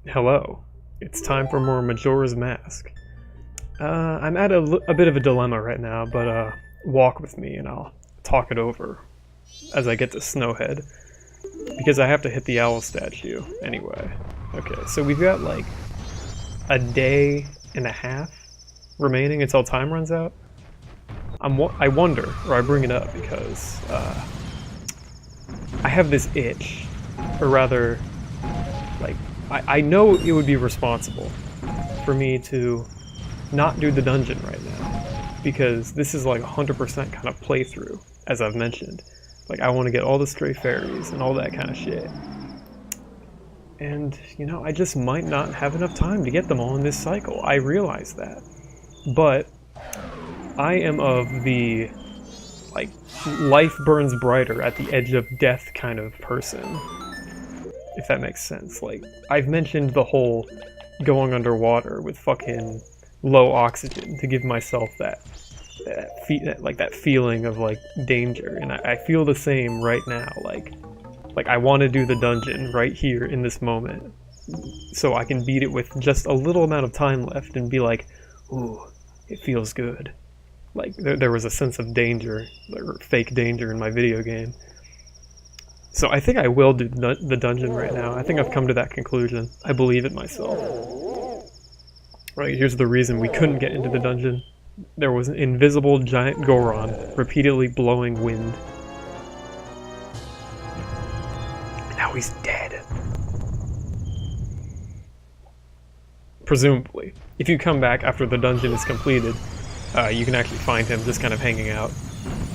Hello. It's time for more Majora's Mask. I'm at a bit of a dilemma right now, but walk with me and I'll talk it over as I get to Snowhead. Because I have to hit the owl statue anyway. Okay, so we've got like a day and a half remaining until time runs out. I wonder, or I bring it up because I have this itch, or rather, like, I know it would be responsible for me to not do the dungeon right now, because this is like 100% kind of playthrough, as I've mentioned. Like, I want to get all the stray fairies and all that kind of shit. And, you know, I just might not have enough time to get them all in this cycle. I realize that. But I am of the, like, life burns brighter at the edge of death kind of person. If that makes sense. Like, I've mentioned the whole going underwater with fucking low oxygen to give myself that feeling of like danger, and I feel the same right now. Like I want to do the dungeon right here in this moment, so I can beat it with just a little amount of time left and be like, ooh, it feels good. Like there was a sense of danger, or fake danger in my video game. So I think I will do the dungeon right now. I think I've come to that conclusion. I believe it myself. Right, here's the reason we couldn't get into the dungeon. There was an invisible giant Goron repeatedly blowing wind. And now he's dead. Presumably. If you come back after the dungeon is completed, you can actually find him just kind of hanging out.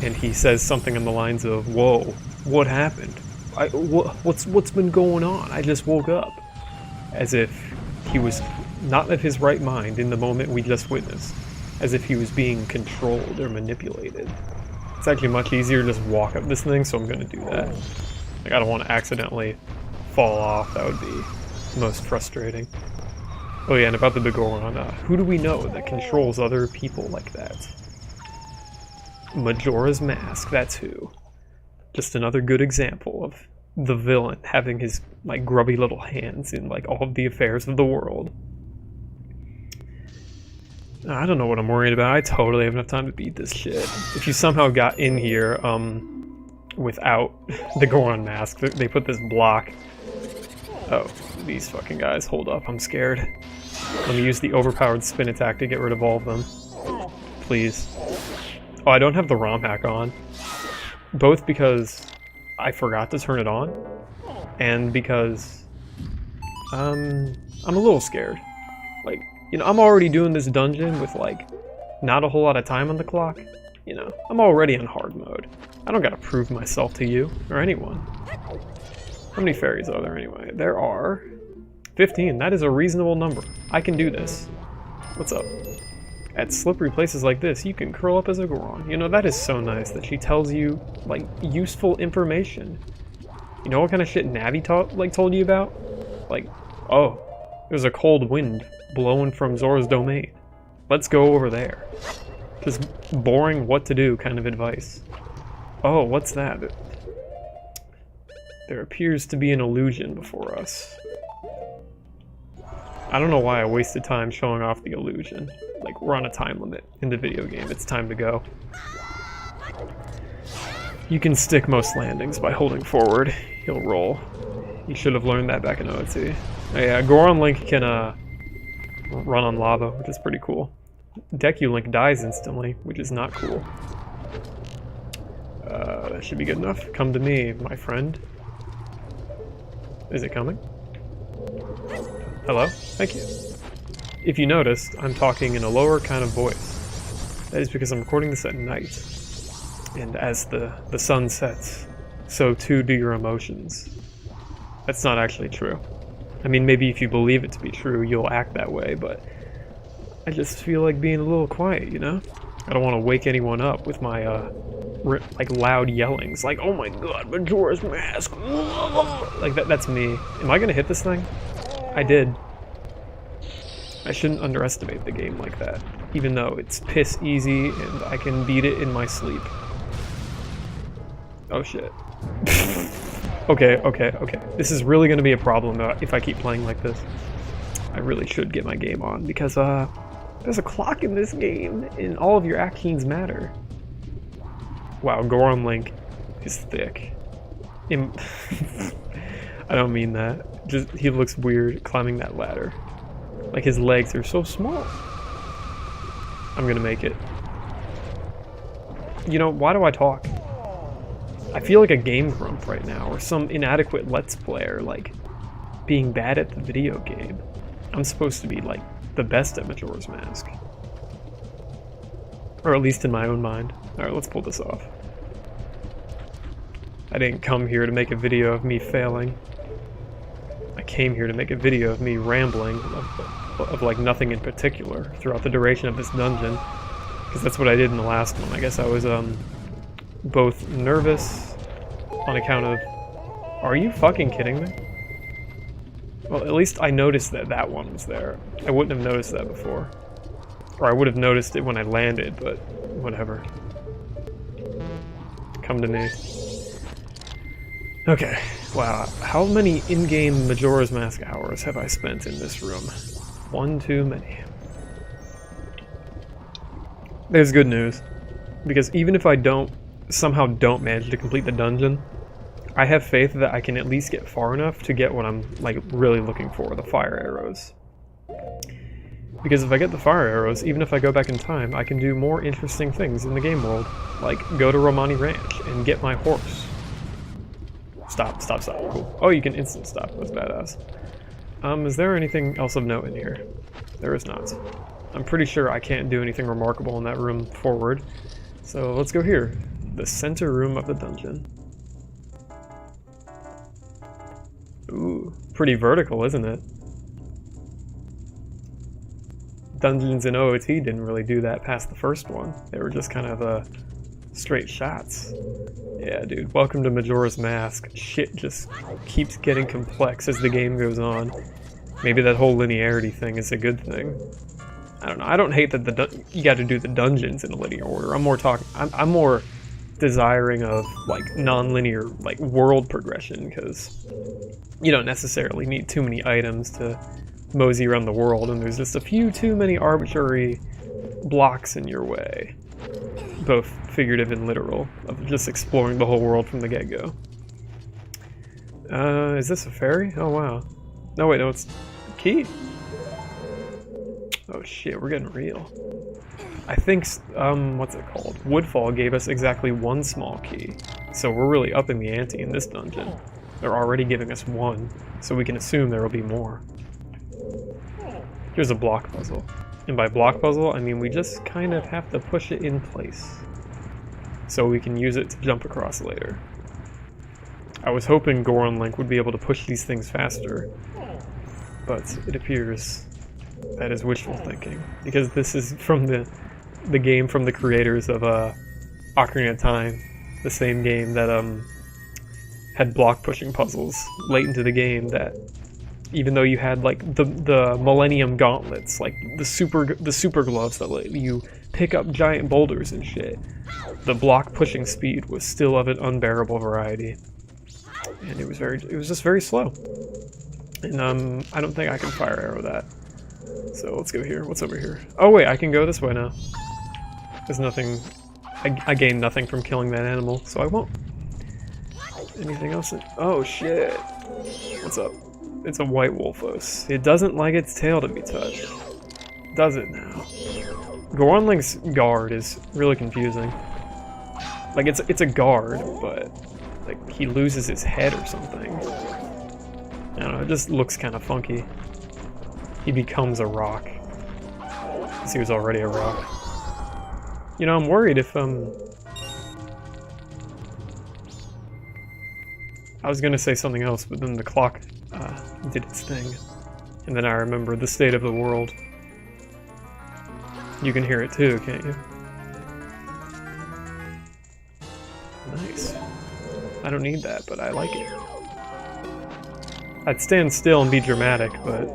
And he says something on the lines of, "Whoa, what happened? What's been going on? I just woke up." As if he was not of his right mind in the moment we just witnessed. As if he was being controlled or manipulated. It's actually much easier to just walk up this thing, so I'm going to do that. Like, I don't want to accidentally fall off. That would be most frustrating. Oh yeah, and about the Goron, who do we know that controls other people like that? Majora's Mask, that's who. Just another good example of the villain having his, like, grubby little hands in, like, all of the affairs of the world. I don't know what I'm worried about. I totally have enough time to beat this shit. If you somehow got in here without the Goron mask, they put this block. Oh, these fucking guys. Hold up, I'm scared. Let me use the overpowered spin attack to get rid of all of them. Please. Oh, I don't have the ROM hack on. Both because I forgot to turn it on, and because I'm a little scared. Like, you know, I'm already doing this dungeon with, like, not a whole lot of time on the clock. You know, I'm already on hard mode. I don't gotta prove myself to you, or anyone. How many fairies are there anyway? There are 15. That is a reasonable number. I can do this. What's up? At slippery places like this, you can curl up as a Goron. You know, that is so nice that she tells you, like, useful information. You know what kind of shit Navi told you about? Like, oh, there's a cold wind blowing from Zora's domain. Let's go over there. Just boring what to do kind of advice. Oh, what's that? There appears to be an illusion before us. I don't know why I wasted time showing off the illusion. Like, we're on a time limit in the video game. It's time to go. You can stick most landings by holding forward. He'll roll. You should have learned that back in OT. Oh yeah, Goron Link can run on lava, which is pretty cool. Deku Link dies instantly, which is not cool. That should be good enough. Come to me, my friend. Is it coming? Hello? Thank you. If you noticed, I'm talking in a lower kind of voice. That is because I'm recording this at night. And as the sun sets, so too do your emotions. That's not actually true. I mean, maybe if you believe it to be true, you'll act that way, but I just feel like being a little quiet, you know? I don't want to wake anyone up with my, like, loud yellings. Like, oh my god, Majora's Mask! Like, that's me. Am I gonna hit this thing? I did. I shouldn't underestimate the game like that, even though it's piss easy and I can beat it in my sleep. Oh shit. Okay. This is really gonna be a problem if I keep playing like this. I really should get my game on, because there's a clock in this game, and all of your actions matter. Wow, Goron Link is thick. I don't mean that. Just he looks weird climbing that ladder. Like his legs are so small. I'm gonna make it. You know, why do I talk? I feel like a game grump right now, or some inadequate Let's Player, like being bad at the video game. I'm supposed to be like the best at Majora's Mask. Or at least in my own mind. Alright, let's pull this off. I didn't come here to make a video of me failing. I came here to make a video of me rambling of like nothing in particular throughout the duration of this dungeon. Because that's what I did in the last one. I guess I was both nervous on account of... Are you fucking kidding me? Well, at least I noticed that that one was there. I wouldn't have noticed that before. Or I would have noticed it when I landed, but whatever. Come to me. Okay, wow. How many in-game Majora's Mask hours have I spent in this room? One too many. There's good news. Because even if I somehow don't manage to complete the dungeon, I have faith that I can at least get far enough to get what I'm like really looking for, the fire arrows. Because if I get the fire arrows, even if I go back in time, I can do more interesting things in the game world. Like go to Romani Ranch and get my horse. Stop. Cool. Oh, you can instant stop. That's badass. Is there anything else of note in here? There is not. I'm pretty sure I can't do anything remarkable in that room forward. So let's go here. The center room of the dungeon. Ooh, pretty vertical, isn't it? Dungeons in OOT didn't really do that past the first one. They were just kind of straight shots. Yeah, dude, welcome to Majora's Mask. Shit just keeps getting complex as the game goes on. Maybe that whole linearity thing is a good thing. I don't know. I don't hate that you got to do the dungeons in a linear order. I'm more desiring of like non-linear like world progression, because you don't necessarily need too many items to mosey around the world, and there's just a few too many arbitrary blocks in your way, both figurative and literal, of just exploring the whole world from the get-go. Is this a fairy? Oh wow. No wait, no, it's a key. Oh shit, we're getting real. I think, what's it called? Woodfall gave us exactly one small key, so we're really upping the ante in this dungeon. They're already giving us one, so we can assume there will be more. Here's a block puzzle. And by block puzzle, I mean we just kind of have to push it in place, so we can use it to jump across later. I was hoping Goron Link would be able to push these things faster, but it appears that is wishful thinking, because this is from the game from the creators of Ocarina of Time, the same game that had block pushing puzzles late into the game, that even though you had like the Millennium Gauntlets, like the super gloves that let you pick up giant boulders and shit, the block pushing speed was still of an unbearable variety, and it was just very slow. And I don't think I can fire arrow that. So let's go here. What's over here? Oh wait, I can go this way now. There's nothing... I gained nothing from killing that animal, so I won't. Anything else? Oh shit. What's up? It's a white wolfos. It doesn't like its tail to be touched. Does it now? Goron Link's guard is really confusing. Like it's a guard, but like he loses his head or something. I don't know, it just looks kind of funky. He becomes a rock, because he was already a rock. You know, I'm worried if, I was gonna say something else, but then the clock, did its thing. And then I remembered the state of the world. You can hear it too, can't you? Nice. I don't need that, but I like it. I'd stand still and be dramatic, but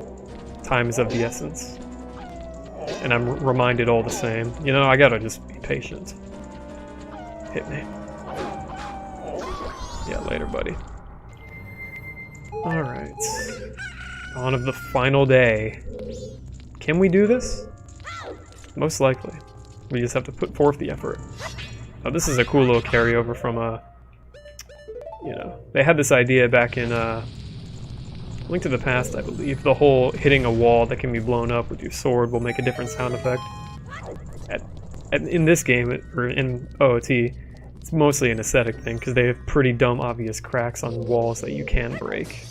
time is of the essence. And I'm reminded all the same. You know, I gotta just be patient. Hit me. Yeah, later, buddy. Alright. Dawn of the final day. Can we do this? Most likely. We just have to put forth the effort. Oh, this is a cool little carryover from you know, they had this idea back in Link to the Past, I believe. The whole hitting a wall that can be blown up with your sword will make a different sound effect. In this game, or in OOT, it's mostly an aesthetic thing because they have pretty dumb, obvious cracks on walls that you can break.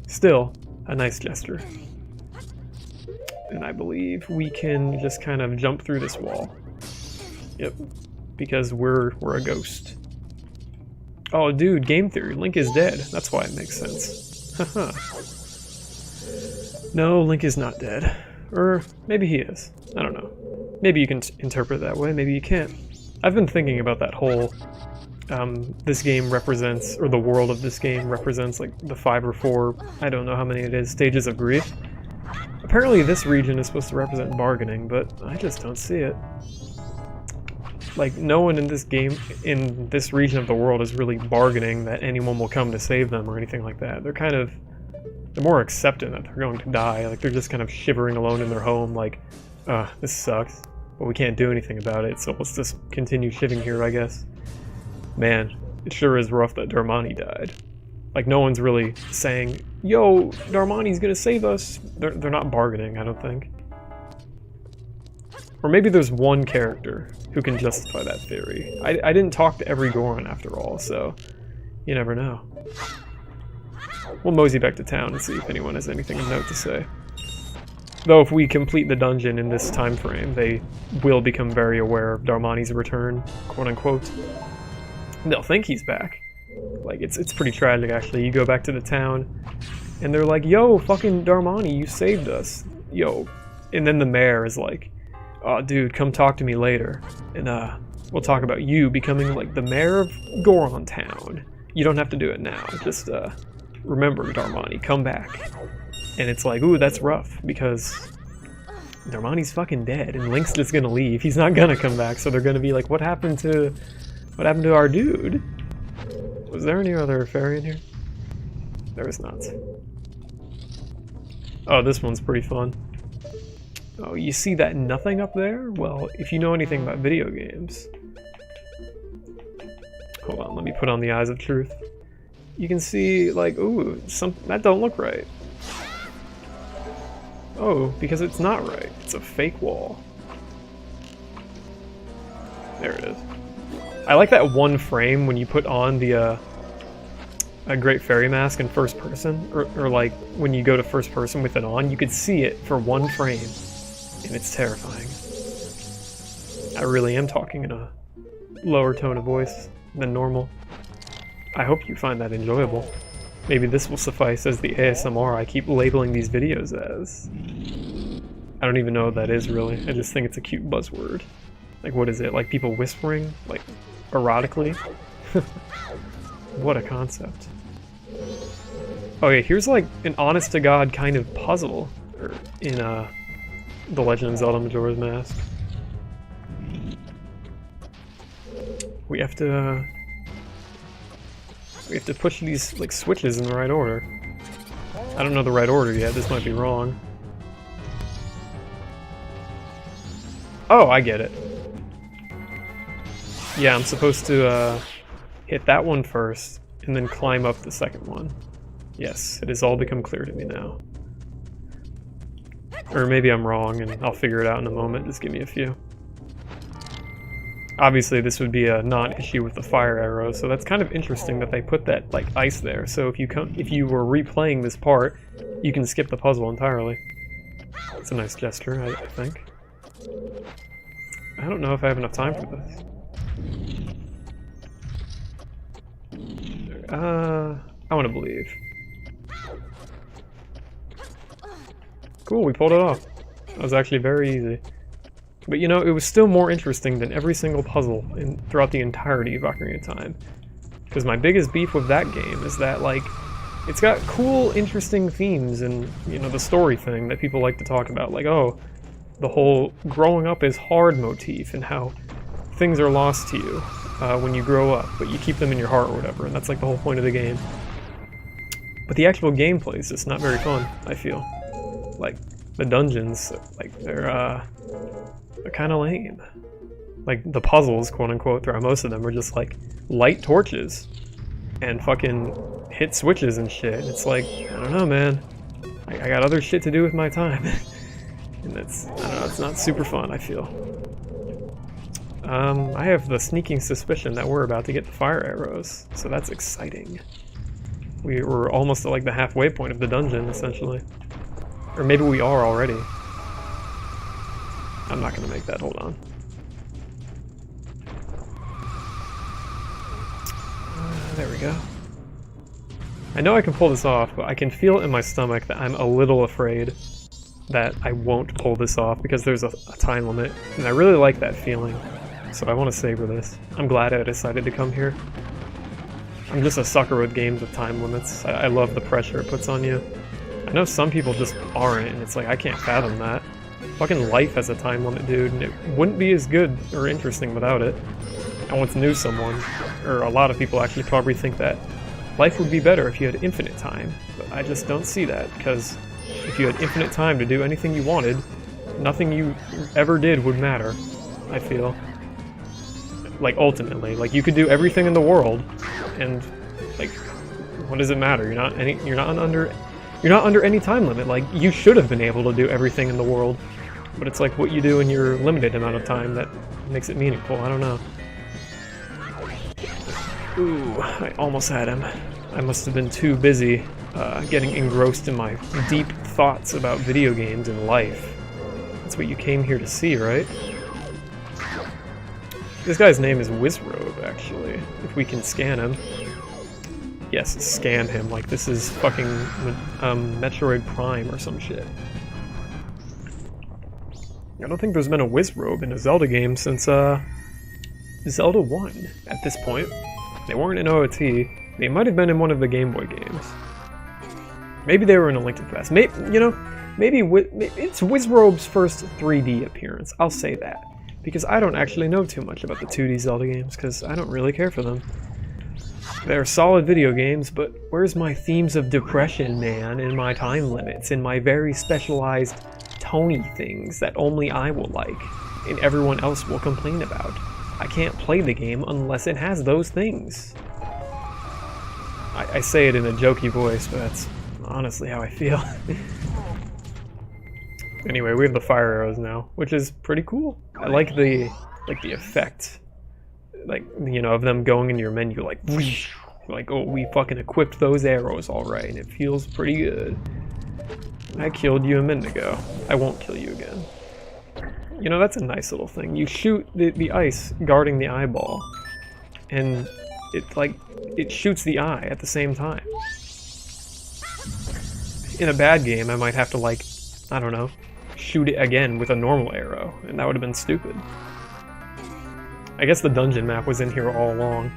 Still, a nice gesture. And I believe we can just kind of jump through this wall. Yep, because we're a ghost. Oh, dude, game theory. Link is dead. That's why it makes sense. Haha. No, Link is not dead. Or maybe he is. I don't know. Maybe you can interpret it that way, maybe you can't. I've been thinking about that whole, this game represents, or the world of this game represents like the 5 or 4, I don't know how many it is, stages of grief. Apparently this region is supposed to represent bargaining, but I just don't see it. Like, no one in this game, in this region of the world is really bargaining that anyone will come to save them or anything like that. They're more accepting that they're going to die. Like, they're just kind of shivering alone in their home like, this sucks, but we can't do anything about it, so let's just continue shiving here, I guess. Man, it sure is rough that Darmani died. Like, no one's really saying, yo, Darmani's gonna save us. They're not bargaining, I don't think. Or maybe there's one character who can justify that theory. I didn't talk to every Goron after all, so you never know. We'll mosey back to town and see if anyone has anything of note to say. Though if we complete the dungeon in this time frame, they will become very aware of Darmani's return, quote-unquote. They'll think he's back. Like, it's pretty tragic, actually. You go back to the town, and they're like, yo, fucking Darmani, you saved us. Yo. And then the mayor is like, oh, dude, come talk to me later. And, we'll talk about you becoming, like, the mayor of Goron Town. You don't have to do it now. Just, remember, Darmani, come back. And it's like, ooh, that's rough, because Darmani's fucking dead, and Link's just gonna leave. He's not gonna come back, so they're gonna be like, what happened to our dude? Was there any other fairy in here? There was not. Oh, this one's pretty fun. Oh, you see that nothing up there? Well, if you know anything about video games... Hold on, let me put on the eyes of truth. You can see, like, ooh, that don't look right. Oh, because it's not right. It's a fake wall. There it is. I like that one frame when you put on the a Great Fairy Mask in first person, or like when you go to first person with it on, you could see it for one frame, and it's terrifying. I really am talking in a lower tone of voice than normal. I hope you find that enjoyable. Maybe this will suffice as the ASMR I keep labeling these videos as. I don't even know what that is, really. I just think it's a cute buzzword. Like, what is it? Like people whispering? Like, erotically? What a concept. Okay, here's like an honest-to-God kind of puzzle in The Legend of Zelda Majora's Mask. We have to push these like switches in the right order. I don't know the right order yet, this might be wrong. Oh, I get it. Yeah, I'm supposed to hit that one first, and then climb up the second one. Yes, it has all become clear to me now. Or maybe I'm wrong, and I'll figure it out in a moment. Just give me a few. Obviously, this would be a non-issue with the fire arrow, so that's kind of interesting that they put that like ice there. So if you were replaying this part, you can skip the puzzle entirely. It's a nice gesture, I think. I don't know if I have enough time for this. I want to believe. Cool, we pulled it off. That was actually very easy. But you know, it was still more interesting than every single puzzle throughout the entirety of Ocarina of Time. Because my biggest beef with that game is that, like, it's got cool, interesting themes and, you know, the story thing that people like to talk about. Like, oh, the whole growing up is hard motif and how things are lost to you when you grow up, but you keep them in your heart or whatever, and that's like the whole point of the game. But the actual gameplay is just not very fun, I feel. Like, the dungeons, like, they're kind of lame. Like, the puzzles, quote-unquote, throughout most of them are just, like, light torches. And fucking hit switches and shit. It's like, I don't know, man. I got other shit to do with my time. And that's, I don't know, it's not super fun, I feel. I have the sneaking suspicion that we're about to get the fire arrows, so that's exciting. We were almost at like the halfway point of the dungeon, essentially. Or maybe we are already. I'm not gonna make that, hold on. There we go. I know I can pull this off, but I can feel in my stomach that I'm a little afraid that I won't pull this off because there's a time limit, and I really like that feeling. So I want to savor this. I'm glad I decided to come here. I'm just a sucker with games with time limits. I love the pressure it puts on you. I know some people just aren't, and it's like, I can't fathom that. Fucking life has a time limit, dude, and it wouldn't be as good or interesting without it. I once knew someone, or a lot of people actually probably think that life would be better if you had infinite time, but I just don't see that, because if you had infinite time to do anything you wanted, nothing you ever did would matter, I feel. Like, ultimately, like, you could do everything in the world, and, like, what does it matter? You're not under any time limit. Like, you should have been able to do everything in the world, but it's like what you do in your limited amount of time that makes it meaningful. I don't know. Ooh, I almost had him. I must have been too busy getting engrossed in my deep thoughts about video games and life. That's what you came here to see, right? This guy's name is Wizzrobe, actually, if we can scan him. Yes, scan him, like this is fucking Metroid Prime or some shit. I don't think there's been a Wizzrobe in a Zelda game since Zelda 1 at this point. They weren't in OOT. They might have been in one of the Game Boy games. Maybe they were in A Link to the Past. Maybe, you know, maybe it's Wizzrobe's first 3D appearance. I'll say that. Because I don't actually know too much about the 2D Zelda games, because I don't really care for them. They're solid video games, but where's my themes of depression, man, and my time limits, and my very specialized Tony things that only I will like, and everyone else will complain about? I can't play the game unless it has those things. I say it in a jokey voice, but that's honestly how I feel. Anyway, we have the fire arrows now, which is pretty cool. I like the effect, like, you know, of them going into your menu, like, whoosh, like, oh, we fucking equipped those arrows all right, and it feels pretty good. I killed you a minute ago. I won't kill you again. You know, that's a nice little thing. You shoot the ice guarding the eyeball, and it shoots the eye at the same time. In a bad game, I might have to, like, I don't know, shoot it again with a normal arrow, and that would have been stupid. I guess the dungeon map was in here all along.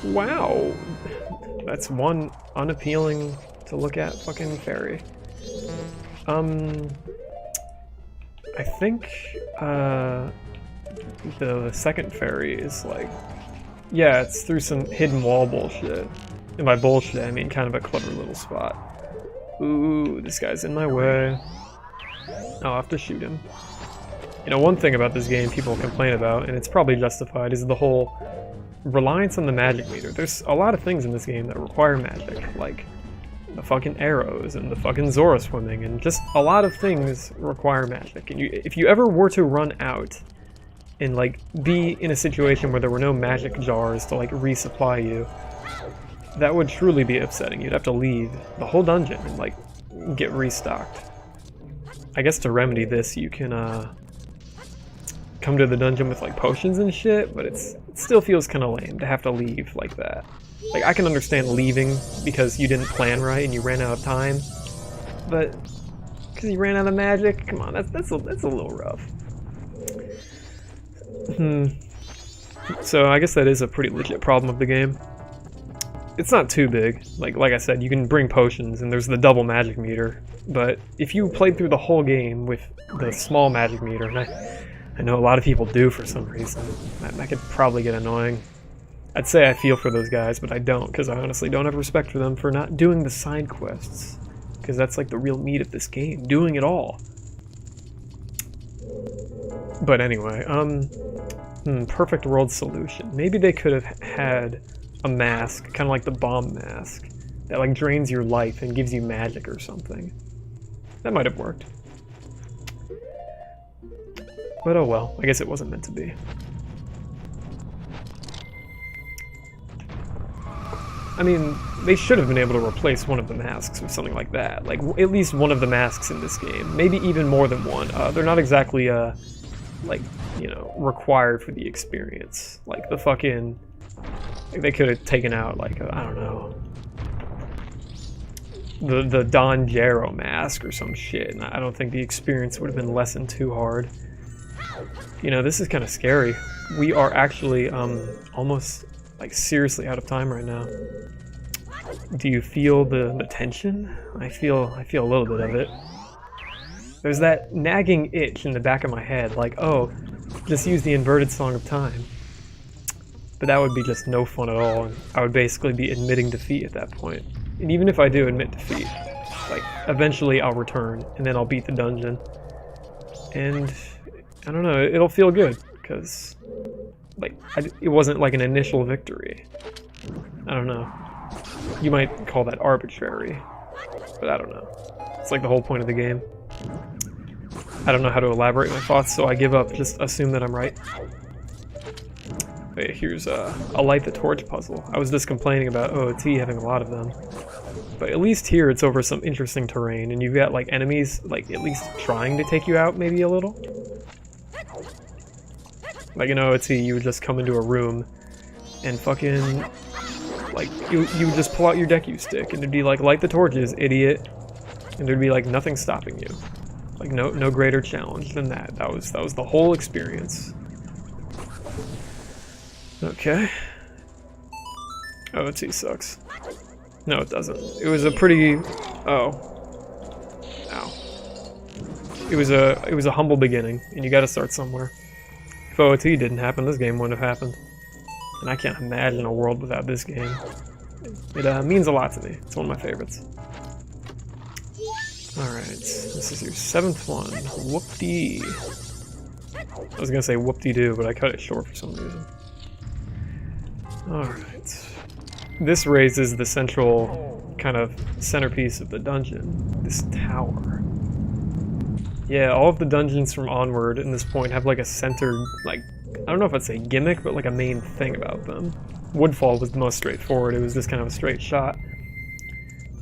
Wow! That's one unappealing to look at fucking fairy. I think, the second fairy is like, yeah, it's through some hidden wall bullshit. And by bullshit, I mean kind of a clever little spot. Ooh, this guy's in my way. I'll have to shoot him. You know, one thing about this game people complain about, and it's probably justified, is the whole reliance on the magic meter. There's a lot of things in this game that require magic, like the fucking arrows and the fucking Zora swimming, and just a lot of things require magic. And if you ever were to run out and, like, be in a situation where there were no magic jars to, like, resupply you, that would truly be upsetting. You'd have to leave the whole dungeon and, like, get restocked. I guess to remedy this, you can come to the dungeon with, like, potions and shit, but it still feels kind of lame to have to leave like that. Like, I can understand leaving because you didn't plan right and you ran out of time, but because you ran out of magic, come on, that's a little rough. So I guess that is a pretty legit problem of the game. It's not too big. Like I said, you can bring potions and there's the double magic meter, but if you played through the whole game with the small magic meter, and I know a lot of people do for some reason, that could probably get annoying. I'd say I feel for those guys, but I don't, because I honestly don't have respect for them for not doing the side quests. Because that's like the real meat of this game, doing it all. But anyway, perfect world solution. Maybe they could have had a mask, kind of like the bomb mask, that like drains your life and gives you magic or something. That might have worked. But oh well, I guess it wasn't meant to be. I mean, they should have been able to replace one of the masks with something like that. Like, at least one of the masks in this game. Maybe even more than one. They're not exactly, like, you know, required for the experience. Like, the fucking... Like, they could have taken out, like, I don't know... The Don Jero mask or some shit. And I don't think the experience would have been lessened too hard. You know, this is kind of scary. We are actually, almost... like seriously out of time right now. Do you feel the tension? I feel a little bit of it. There's that nagging itch in the back of my head, like, oh, just use the inverted Song of Time. But that would be just no fun at all, and I would basically be admitting defeat at that point. And even if I do admit defeat, like, eventually I'll return, and then I'll beat the dungeon. And, I don't know, it'll feel good, because... like, it wasn't like an initial victory. I don't know. You might call that arbitrary, but I don't know. It's like the whole point of the game. I don't know how to elaborate my thoughts, so I give up. Just assume that I'm right. Wait, here's a light the torch puzzle. I was just complaining about OOT having a lot of them. But at least here it's over some interesting terrain, and you've got like enemies like at least trying to take you out maybe a little. Like in OOT, you would just come into a room and fucking, like, you would just pull out your Deku stick and it'd be like, light the torches, idiot. And there'd be like nothing stopping you. Like no greater challenge than that. That was the whole experience. Okay. OOT sucks. No, it doesn't. It was a pretty, ow. It was a humble beginning, and you gotta start somewhere. If OOT didn't happen, this game wouldn't have happened. And I can't imagine a world without this game. It means a lot to me. It's one of my favorites. Alright, this is your 7th one. Whoop-dee. I was gonna say whoop-dee-doo, but I cut it short for some reason. Alright. This raises the central kind of centerpiece of the dungeon. This tower. Yeah, all of the dungeons from Onward in this point have like a centered, like, I don't know if I'd say gimmick, but like a main thing about them. Woodfall was the most straightforward. It was just kind of a straight shot.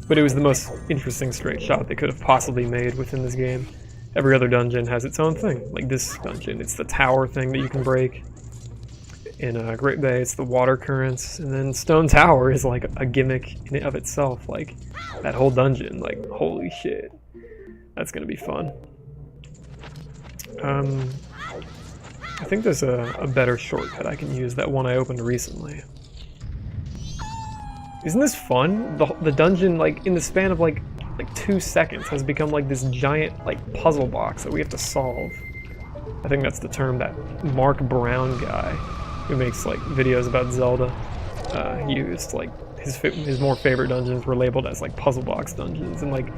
But it was the most interesting straight shot they could have possibly made within this game. Every other dungeon has its own thing. Like this dungeon, it's the tower thing that you can break. In Great Bay, it's the water currents. And then Stone Tower is like a gimmick in and of itself. Like, that whole dungeon, like, holy shit. That's gonna be fun. I think there's a better shortcut I can use, that one I opened recently. Isn't this fun? The dungeon, like, in the span of like 2 seconds has become like this giant, like, puzzle box that we have to solve. I think that's the term that Mark Brown guy, who makes, like, videos about Zelda, used. Like, his more favorite dungeons were labeled as, like, puzzle box dungeons, and, like,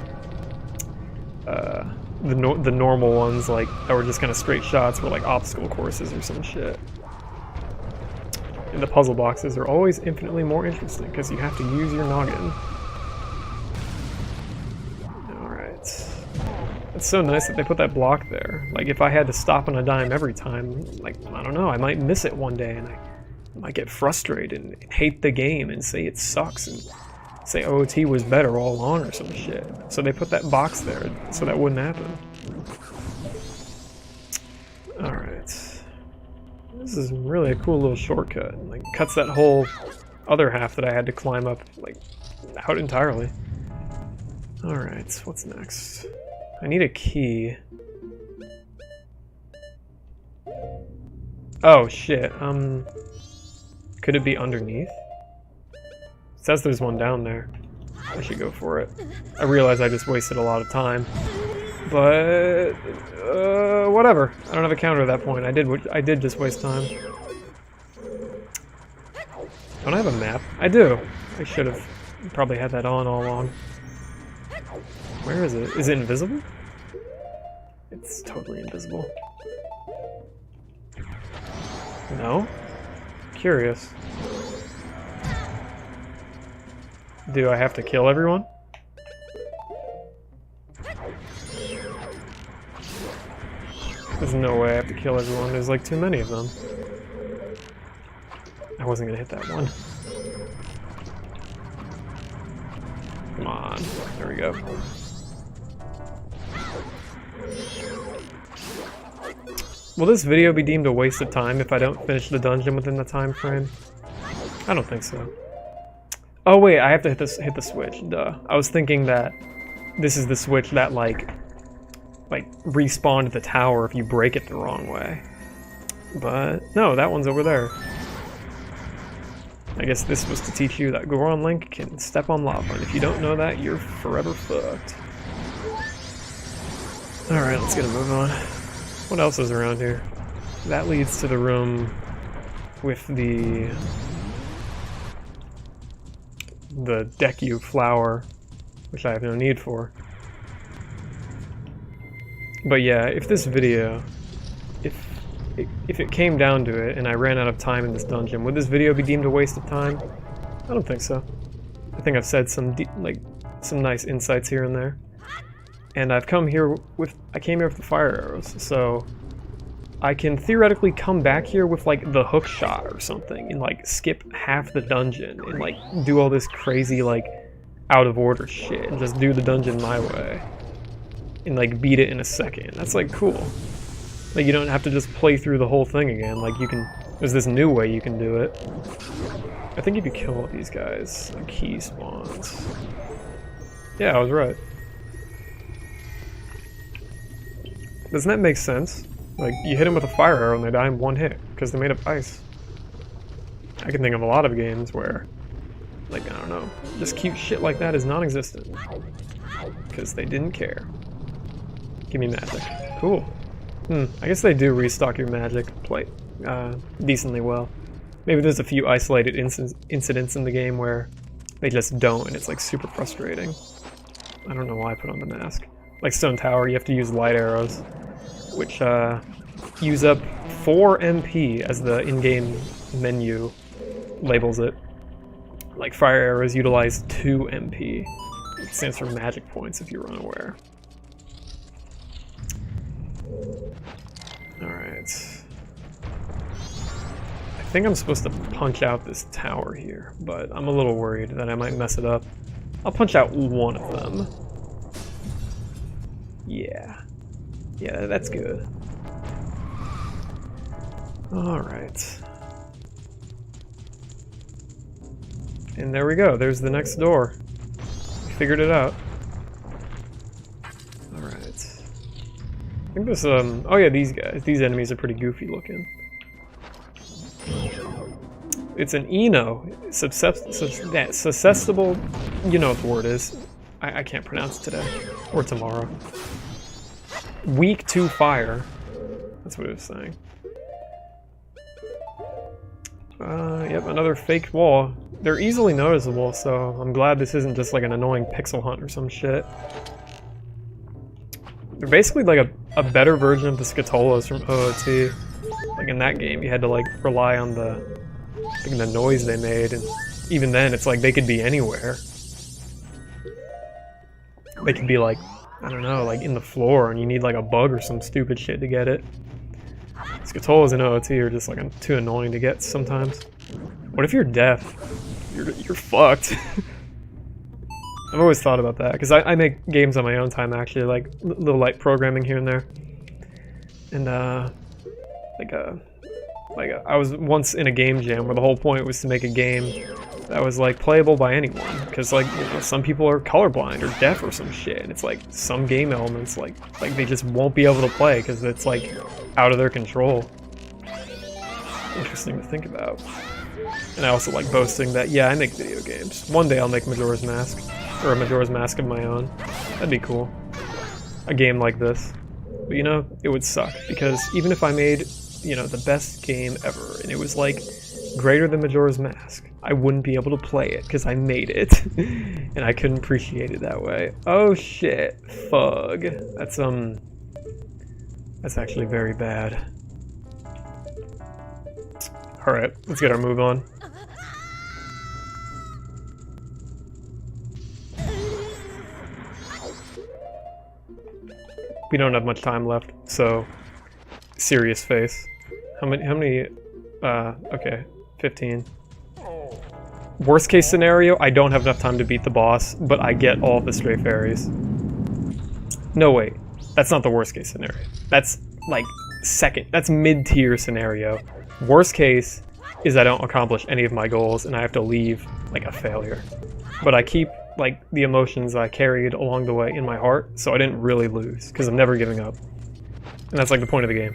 the normal ones, like, that were just kind of straight shots were like obstacle courses or some shit. And the puzzle boxes are always infinitely more interesting because you have to use your noggin. Alright. It's so nice that they put that block there. Like, if I had to stop on a dime every time, like, I don't know, I might miss it one day and I might get frustrated and hate the game and say it sucks and say OOT was better all along or some shit. So they put that box there so that wouldn't happen. Alright. This is really a cool little shortcut. Like, cuts that whole other half that I had to climb up, like, out entirely. Alright, what's next? I need a key. Oh shit, could it be underneath? It says there's one down there. I should go for it. I realize I just wasted a lot of time. But, whatever. I don't have a counter at that point. I did just waste time. Don't I have a map? I do. I should have probably had that on all along. Where is it? Is it invisible? It's totally invisible. No? Curious. Do I have to kill everyone? There's no way I have to kill everyone. There's like too many of them. I wasn't gonna hit that one. Come on. There we go. Will this video be deemed a waste of time if I don't finish the dungeon within the time frame? I don't think so. Oh wait, I have to hit the switch. Duh. I was thinking that this is the switch that like respawned the tower if you break it the wrong way. But no, that one's over there. I guess this was to teach you that Goron Link can step on lava, and if you don't know that, you're forever fucked. Alright, let's get a move on. What else is around here? That leads to the room with the Deku flower, which I have no need for. But yeah, if this video, if it came down to it and I ran out of time in this dungeon, would this video be deemed a waste of time? I don't think so. I think I've said some nice insights here and there. And I came here with the fire arrows, so I can theoretically come back here with like the hook shot or something and like skip half the dungeon and like do all this crazy like out of order shit and just do the dungeon my way and like beat it in a second. That's like cool. Like you don't have to just play through the whole thing again. Like you can, there's this new way you can do it. I think if you kill all these guys, a key spawns. Yeah, I was right. Doesn't that make sense? Like, you hit them with a fire arrow and they die in one hit, because they're made of ice. I can think of a lot of games where, like, I don't know, just cute shit like that is non-existent. Because they didn't care. Give me magic. Cool. I guess they do restock your magic decently well. Maybe there's a few isolated incidents in the game where they just don't, and it's like super frustrating. I don't know why I put on the mask. Like Stone Tower, you have to use light arrows, which use up 4 MP as the in-game menu labels it. Like fire arrows utilize 2 MP. It stands for magic points if you're unaware. Alright. I think I'm supposed to punch out this tower here, but I'm a little worried that I might mess it up. I'll punch out one of them. Yeah. Yeah, that's good. Alright. And there we go, there's the next door. We figured it out. Alright. I think this, oh yeah, these guys. These enemies are pretty goofy looking. It's an Eno. Susceptible, you know what the word is. I can't pronounce it today. Or tomorrow. Weak to fire. That's what it was saying. Yep, another fake wall. They're easily noticeable, so I'm glad this isn't just like an annoying pixel hunt or some shit. They're basically like a better version of the Scatolas from OOT. Like in that game, you had to like rely on the noise they made, and even then, it's like they could be anywhere. They could be like, I don't know, like in the floor, and you need like a bug or some stupid shit to get it. Scatolas and OOT are just like too annoying to get sometimes. What if you're deaf? You're fucked. I've always thought about that, because I make games on my own time actually, like little light programming here and there. And I was once in a game jam where the whole point was to make a game that was like playable by anyone, because like, you know, some people are colorblind or deaf or some shit, and it's like some game elements like they just won't be able to play because it's like out of their control. Interesting to think about. And I also like boasting that, yeah, I make video games. One day I'll make Majora's Mask, or a Majora's Mask of my own. That'd be cool. A game like this. But you know, it would suck, because even if I made, you know, the best game ever, and it was like greater than Majora's Mask, I wouldn't be able to play it because I made it. And I couldn't appreciate it that way. Oh shit. Fug. That's actually very bad. Alright, let's get our move on. We don't have much time left, so serious face. How many okay, 15. Worst case scenario, I don't have enough time to beat the boss, but I get all the stray fairies. No, wait. That's not the worst case scenario. That's like that's mid-tier scenario. Worst case is I don't accomplish any of my goals and I have to leave like a failure. But I keep like the emotions I carried along the way in my heart, so I didn't really lose because I'm never giving up. And that's like the point of the game.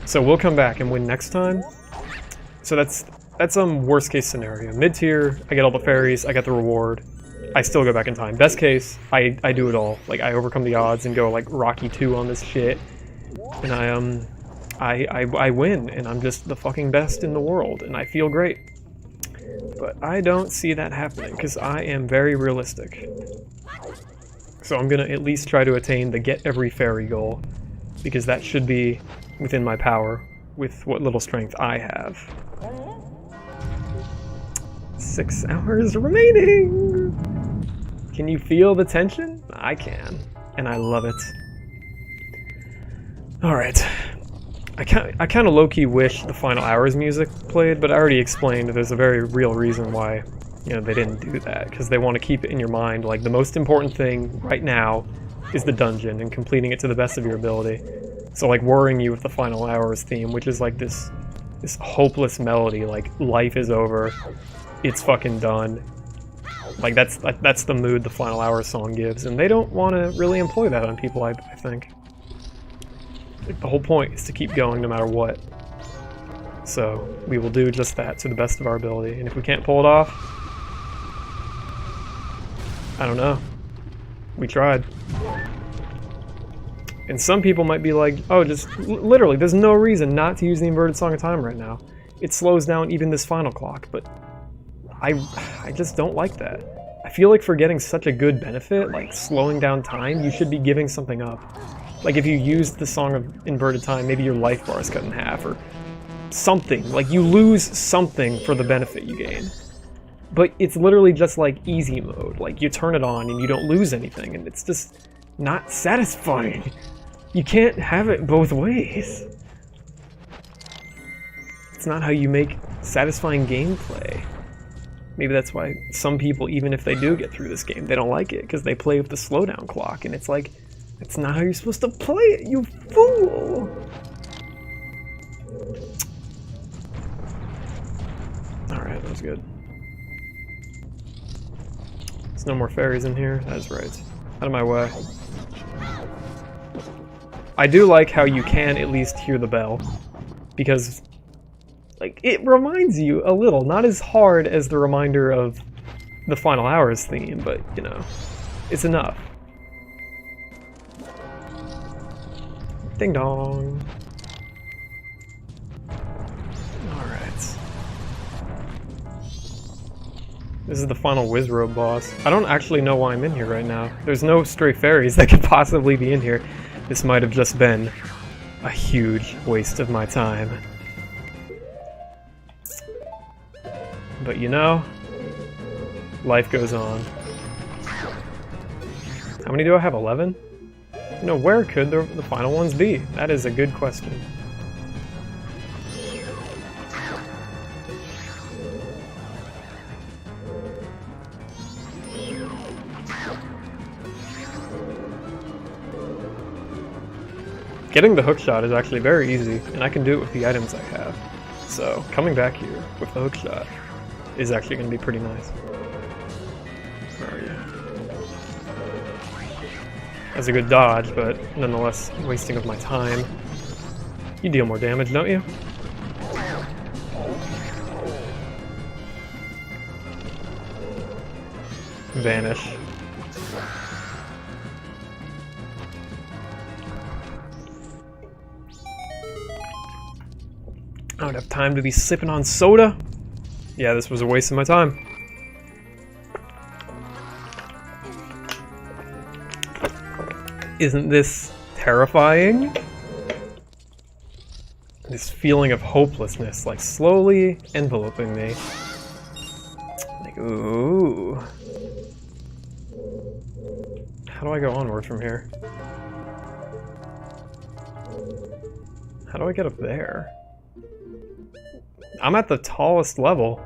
So we'll come back and win next time. So that's worst case scenario. Mid-tier, I get all the fairies, I get the reward. I still go back in time. Best case, I do it all. Like I overcome the odds and go like Rocky 2 on this shit. And I win and I'm just the fucking best in the world and I feel great. But I don't see that happening because I am very realistic. So I'm gonna at least try to attain the get every fairy goal because that should be within my power with what little strength I have. 6 hours remaining! Can you feel the tension? I can, and I love it. Alright. I kind of low-key wish the Final Hours music played, but I already explained there's a very real reason why, you know, they didn't do that, because they want to keep it in your mind, like, the most important thing right now is the dungeon and completing it to the best of your ability. So, like, worrying you with the Final Hours theme, which is, like, this hopeless melody, like, life is over, it's fucking done. Like, that's the mood the Final Hours song gives, and they don't want to really employ that on people, I think. Like, the whole point is to keep going no matter what. So, we will do just that to the best of our ability, and if we can't pull it off, I don't know. We tried. And some people might be like, oh, just literally, there's no reason not to use the inverted Song of Time right now. It slows down even this final clock, but I just don't like that. I feel like for getting such a good benefit, like slowing down time, you should be giving something up. Like if you used the Song of Inverted Time, maybe your life bar is cut in half or something. Like you lose something for the benefit you gain. But it's literally just like easy mode. Like you turn it on and you don't lose anything, and it's just not satisfying. You can't have it both ways. It's not how you make satisfying gameplay. Maybe that's why some people, even if they do get through this game, they don't like it, because they play with the slowdown clock, and it's like, that's not how you're supposed to play it, you fool! Alright, that was good. There's no more fairies in here, that is right. Out of my way. I do like how you can at least hear the bell, because like it reminds you a little, not as hard as the reminder of the Final Hours theme, but you know, it's enough. Ding dong. Alright. This is the final Wizzrobe boss. I don't actually know why I'm in here right now. There's no stray fairies that could possibly be in here. This might have just been a huge waste of my time. But you know, life goes on. How many do I have? 11? You know, where could the final ones be? That is a good question. Getting the hookshot is actually very easy, and I can do it with the items I have. So, coming back here with the hookshot is actually going to be pretty nice. Where are you? That's a good dodge, but nonetheless, wasting of my time. You deal more damage, don't you? Vanish. I don't have time to be sipping on soda. Yeah, this was a waste of my time. Isn't this terrifying? This feeling of hopelessness, like, slowly enveloping me. Like, ooh. How do I go onward from here? How do I get up there? I'm at the tallest level.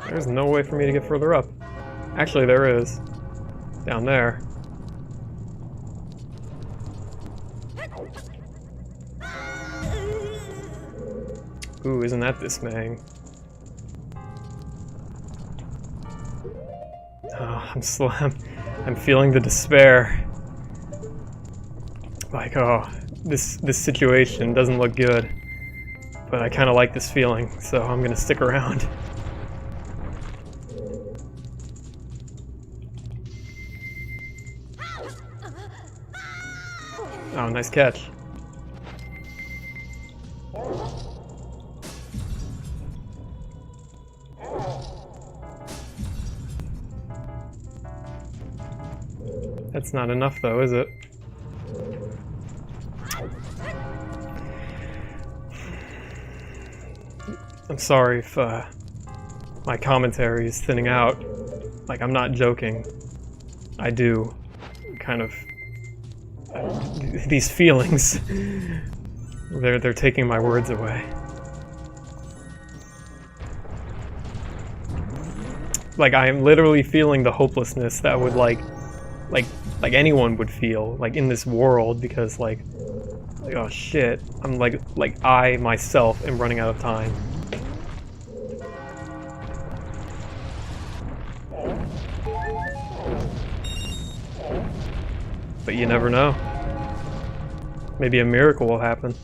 There's no way for me to get further up. Actually, there is. Down there. Ooh, isn't that dismaying? Oh, I'm feeling the despair. Like, oh, this situation doesn't look good. But I kind of like this feeling, so I'm gonna stick around. Oh, nice catch. That's not enough though, is it? I'm sorry if my commentary is thinning out. Like, I'm not joking. I do kind of... these feelings, they're taking my words away. Like, I am literally feeling the hopelessness that would like anyone would feel, like, in this world, because like oh shit, I'm like I myself am running out of time. But you never know. Maybe a miracle will happen.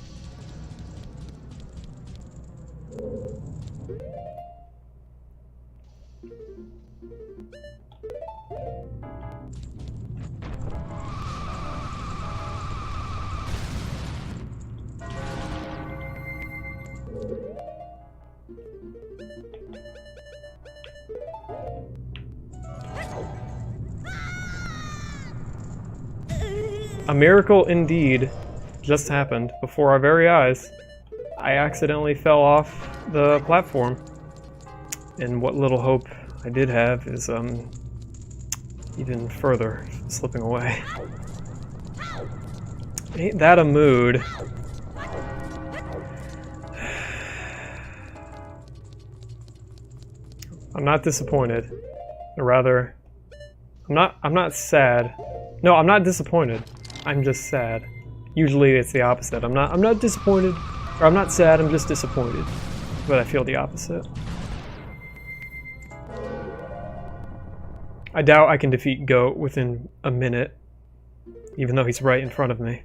A miracle indeed just happened before our very eyes. I accidentally fell off the platform. And what little hope I did have is even further slipping away. Ain't that a mood? I'm not disappointed. Or rather, I'm not sad. No, I'm not disappointed. I'm just sad. Usually it's the opposite. I'm not disappointed, or I'm not sad, I'm just disappointed. But I feel the opposite. I doubt I can defeat Goat within a minute, even though he's right in front of me.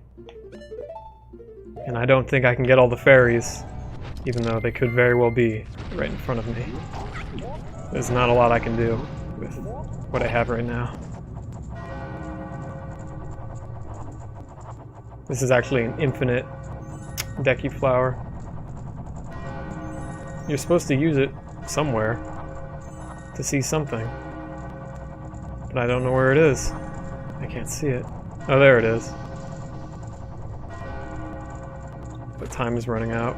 And I don't think I can get all the fairies, even though they could very well be right in front of me. There's not a lot I can do with what I have right now. This is actually an infinite Decky flower. You're supposed to use it somewhere to see something. But I don't know where it is. I can't see it. Oh, there it is. But time is running out.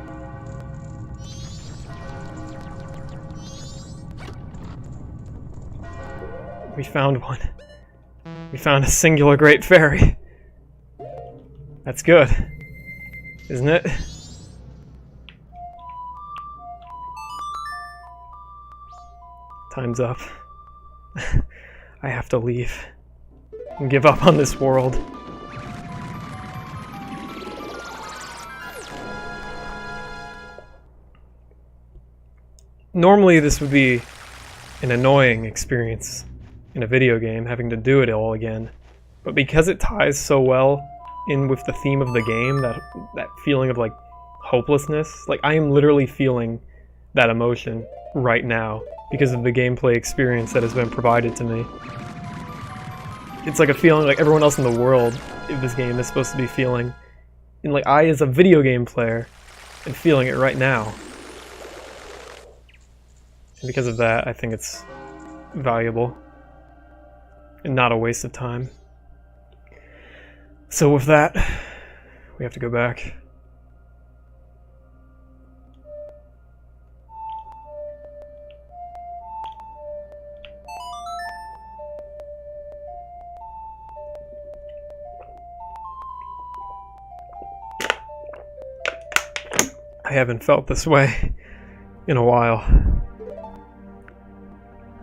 We found one. We found a singular great fairy. That's good, isn't it? Time's up. I have to leave and give up on this world. Normally this would be an annoying experience in a video game, having to do it all again. But because it ties so well in with the theme of the game, that feeling of like hopelessness, like I am literally feeling that emotion right now because of the gameplay experience that has been provided to me. It's like a feeling like everyone else in the world in this game is supposed to be feeling. And like I, as a video game player, and feeling it right now. And because of that, I think it's valuable and not a waste of time. So with that, we have to go back. I haven't felt this way in a while,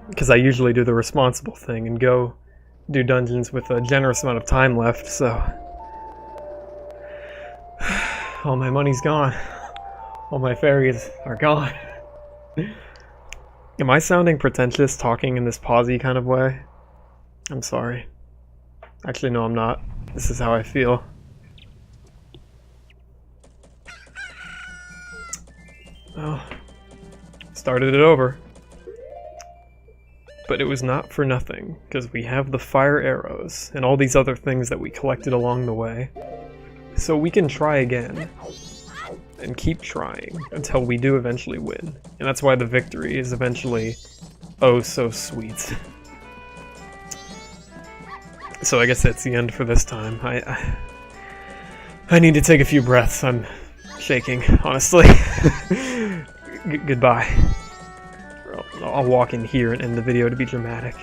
because I usually do the responsible thing and go do dungeons with a generous amount of time left, so all my money's gone. All my fairies are gone. Am I sounding pretentious talking in this pausey kind of way? I'm sorry. Actually, no, I'm not. This is how I feel. Well, started it over. But it was not for nothing, because we have the fire arrows and all these other things that we collected along the way. So we can try again, and keep trying until we do eventually win. And that's why the victory is eventually oh so sweet. So I guess that's the end for this time. I need to take a few breaths. I'm shaking, honestly. Goodbye. I'll walk in here and end the video to be dramatic.